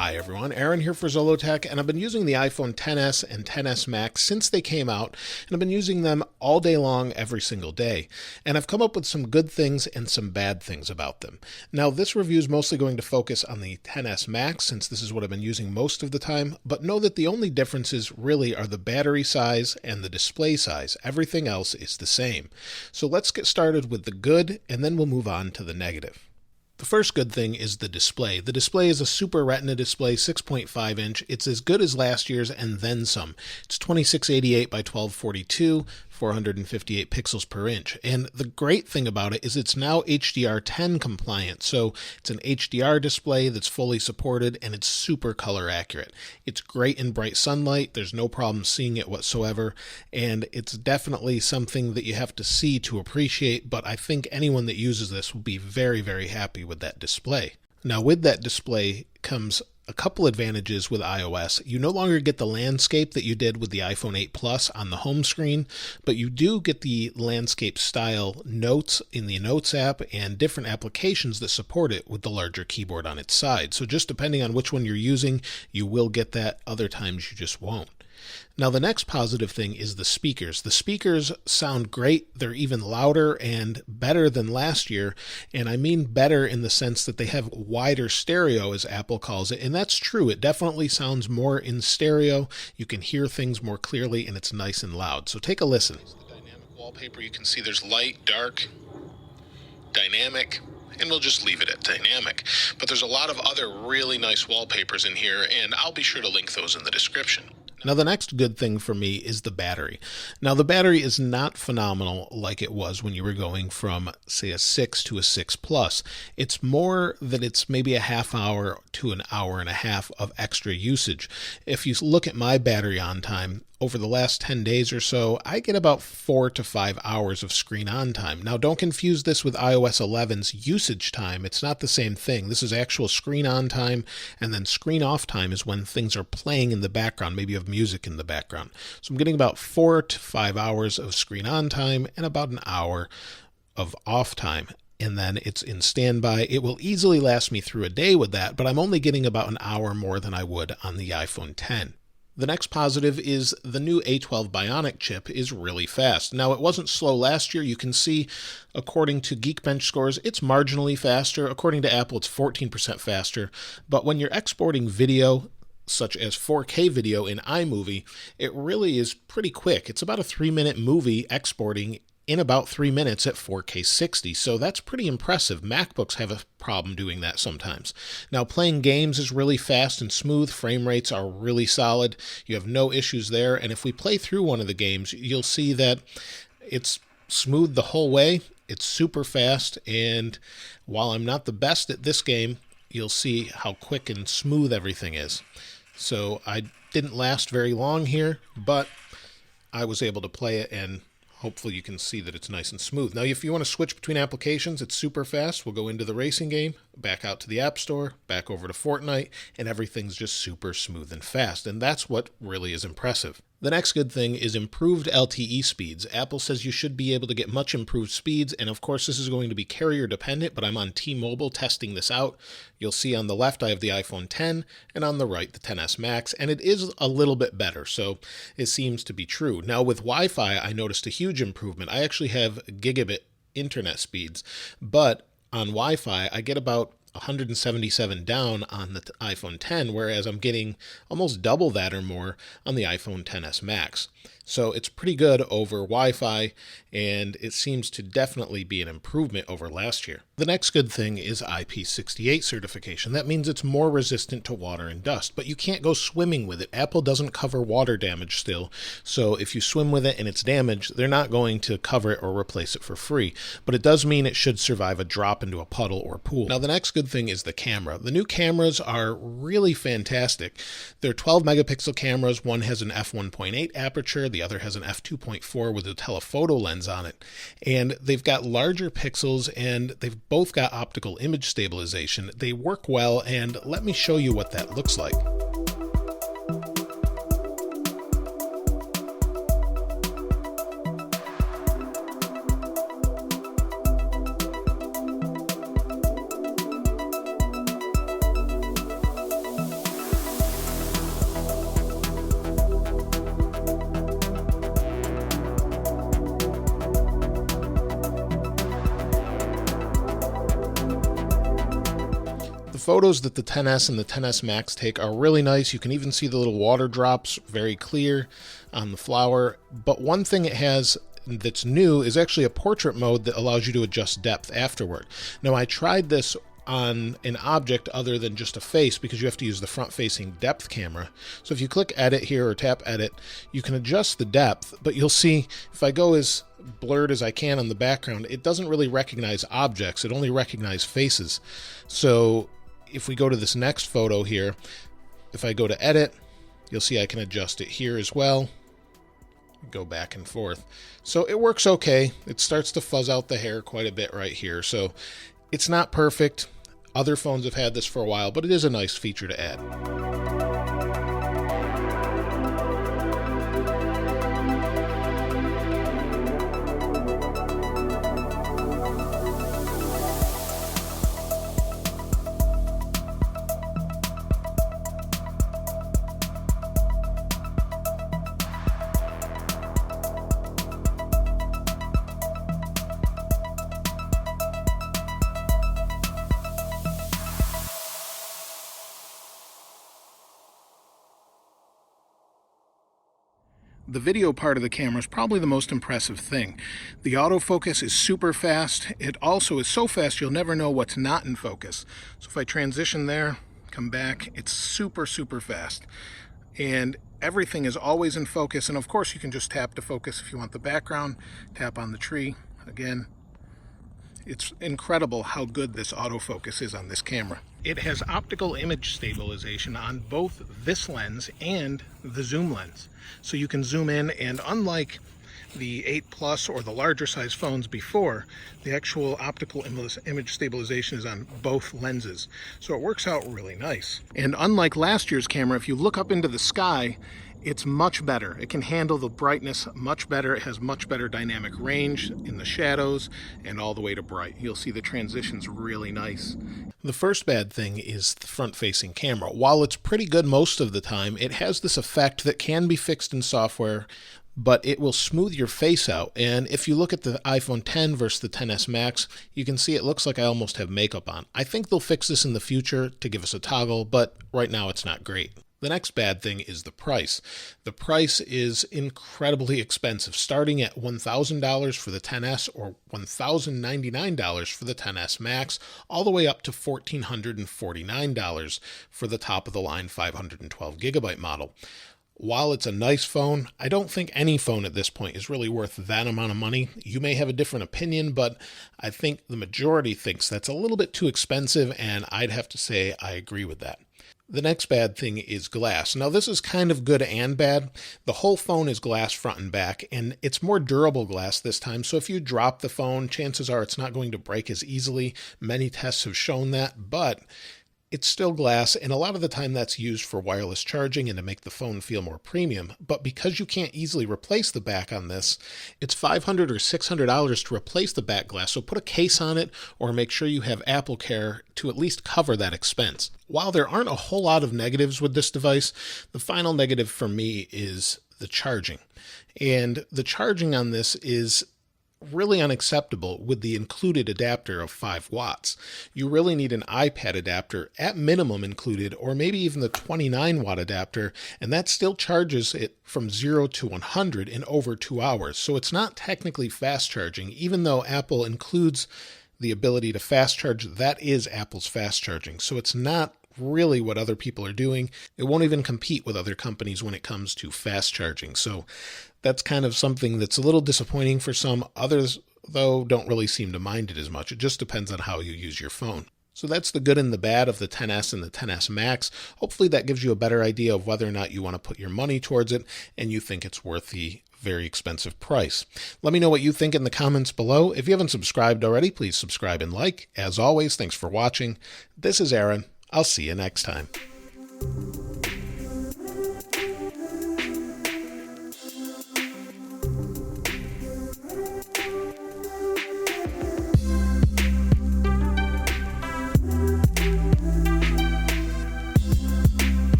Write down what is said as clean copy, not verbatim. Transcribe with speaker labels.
Speaker 1: Hi everyone, Aaron here for Zollotech, and I've been using the iPhone XS and XS Max since they came out, and I've been using them all day long every single day. And I've come up with some good things and some bad things about them. Now this review is mostly going to focus on the XS Max since this is what I've been using most of the time, but know that the only differences really are the battery size and the display size. Everything else is the same. So let's get started with the good, and then we'll move on to the negative. The first good thing is the display. The display is a Super Retina display, 6.5 inch. It's as good as last year's and then some. It's 2688 by 1242, 458 pixels per inch. And the great thing about it is it's now HDR10 compliant. So it's an HDR display that's fully supported and it's super color accurate. It's great in bright sunlight. There's no problem seeing it whatsoever. And it's definitely something that you have to see to appreciate. But I think anyone that uses this will be very, very happy with that display. Now with that display comes a couple advantages with iOS. You no longer get the landscape that you did with the iPhone 8 Plus on the home screen, but you do get the landscape style notes in the Notes app and different applications that support it with the larger keyboard on its side. So just depending on which one you're using, you will get that. Other times you just won't. Now the next positive thing is the speakers. The speakers sound great. They're even louder and better than last year. And I mean better in the sense that they have wider stereo, as Apple calls it. And that's true. It definitely sounds more in stereo. You can hear things more clearly and it's nice and loud. So take a listen. The dynamic wallpaper, you can see there's light, dark, dynamic, and we'll just leave it at dynamic. But there's a lot of other really nice wallpapers in here, and I'll be sure to link those in the description. Now the next good thing for me is the battery. Now the battery is not phenomenal like it was when you were going from, say, a 6 to a 6 Plus. It's more that it's maybe a half hour to an hour and a half of extra usage. If you look at my battery on time, over the last 10 days or so, I get about 4 to 5 hours of screen on time. Now don't confuse this with iOS 11's usage time. It's not the same thing. This is actual screen on time, and then screen off time is when things are playing in the background. Maybe you have music in the background. So I'm getting about 4 to 5 hours of screen on time and about an hour of off time. And then it's in standby. It will easily last me through a day with that, but I'm only getting about an hour more than I would on the iPhone X. The next positive is the new A12 Bionic chip is really fast. Now, it wasn't slow last year. You can see, according to Geekbench scores, it's marginally faster. According to Apple, it's 14% faster. But when you're exporting video, such as 4K video in iMovie, it really is pretty quick. It's about a 3-minute movie exporting in about 3 minutes at 4K 60. So that's pretty impressive. MacBooks have a problem doing that sometimes. Now playing games is really fast and smooth. Frame rates are really solid. You have no issues there. And if we play through one of the games, you'll see that it's smooth the whole way. It's super fast. And while I'm not the best at this game, you'll see how quick and smooth everything is. So I didn't last very long here, but I was able to play it, and hopefully you can see that it's nice and smooth. Now, if you want to switch between applications, it's super fast. We'll go into the racing game, back out to the App Store, back over to Fortnite, and everything's just super smooth and fast. And that's what really is impressive. The next good thing is improved LTE speeds. Apple says you should be able to get much improved speeds, and of course this is going to be carrier dependent, but I'm on T-Mobile testing this out. You'll see on the left I have the iPhone X, and on the right the XS Max, and it is a little bit better, so it seems to be true. Now with Wi-Fi, I noticed a huge improvement. I actually have gigabit internet speeds, but on Wi-Fi I get about 177 down on the iPhone X, whereas I'm getting almost double that or more on the iPhone XS Max. So it's pretty good over Wi-Fi, and it seems to definitely be an improvement over last year. The next good thing is IP68 certification. That means it's more resistant to water and dust, but you can't go swimming with it. Apple doesn't cover water damage still, so if you swim with it and it's damaged, they're not going to cover it or replace it for free, but it does mean it should survive a drop into a puddle or pool. Now the next good thing is the camera. The new cameras are really fantastic. They're 12 megapixel cameras. One has an f1.8 aperture, the other has an f2.4 with a telephoto lens on it. And they've got larger pixels, and they've both got optical image stabilization. They work well, and let me show you what that looks like. photos that the XS and the XS Max take are really nice. You can even see the little water drops very clear on the flower. But one thing it has that's new is actually a portrait mode that allows you to adjust depth afterward. Now, I tried this on an object other than just a face because you have to use the front-facing depth camera. So if you click edit here or tap edit, you can adjust the depth, but you'll see if I go as blurred as I can on the background, it doesn't really recognize objects. It only recognizes faces. So if we go to this next photo here, if I go to edit, you'll see I can adjust it here as well. Go back and forth. So it works okay. It starts to fuzz out the hair quite a bit right here. So it's not perfect. Other phones have had this for a while, but it is a nice feature to add. The video part of the camera is probably the most impressive thing. The autofocus is super fast. It also is so fast you'll never know what's not in focus. So if I transition there, come back, it's super, super fast. And everything is always in focus. And of course you can just tap to focus if you want the background, tap on the tree. Again, it's incredible how good this autofocus is on this camera. It has optical image stabilization on both this lens and the zoom lens. So you can zoom in, and unlike the 8 Plus or the larger size phones before, the actual optical image stabilization is on both lenses. So it works out really nice. And unlike last year's camera, if you look up into the sky, it's much better. It can handle the brightness much better. It has much better dynamic range in the shadows and all the way to bright. You'll see the transition's really nice. The first bad thing is the front-facing camera. While it's pretty good most of the time, it has this effect that can be fixed in software, but it will smooth your face out. And if you look at the iPhone X versus the XS Max, you can see it looks like I almost have makeup on. I think they'll fix this in the future to give us a toggle, but right now it's not great. The next bad thing is the price. The price is incredibly expensive, starting at $1,000 for the XS or $1,099 for the XS Max, all the way up to $1,449 for the top-of-the-line 512 gigabyte model. While it's a nice phone, I don't think any phone at this point is really worth that amount of money. You may have a different opinion, but I think the majority thinks that's a little bit too expensive, and I'd have to say I agree with that. The next bad thing is glass. Now this is kind of good and bad. The whole phone is glass front and back, and it's more durable glass this time. So if you drop the phone, chances are it's not going to break as easily. Many tests have shown that, but it's still glass, and a lot of the time that's used for wireless charging and to make the phone feel more premium. But because you can't easily replace the back on this, it's $500 or $600 to replace the back glass. So put a case on it or make sure you have Apple Care to at least cover that expense. While there aren't a whole lot of negatives with this device, the final negative for me is the charging. And the charging on this is really unacceptable with the included adapter of 5 watts. You really need an iPad adapter at minimum included, or maybe even the 29 watt adapter, and that still charges it from 0 to 100 in over 2 hours. So it's not technically fast charging, even though Apple includes the ability to fast charge. That is Apple's fast charging. So it's not really what other people are doing. It won't even compete with other companies when it comes to fast charging. So that's kind of something that's a little disappointing for some. Others, though, don't really seem to mind it as much. It just depends on how you use your phone. So that's the good and the bad of the XS and the XS Max. Hopefully that gives you a better idea of whether or not you want to put your money towards it and you think it's worth the very expensive price. Let me know what you think in the comments below. If you haven't subscribed already, please subscribe and like. As always, thanks for watching. This is Aaron. I'll see you next time.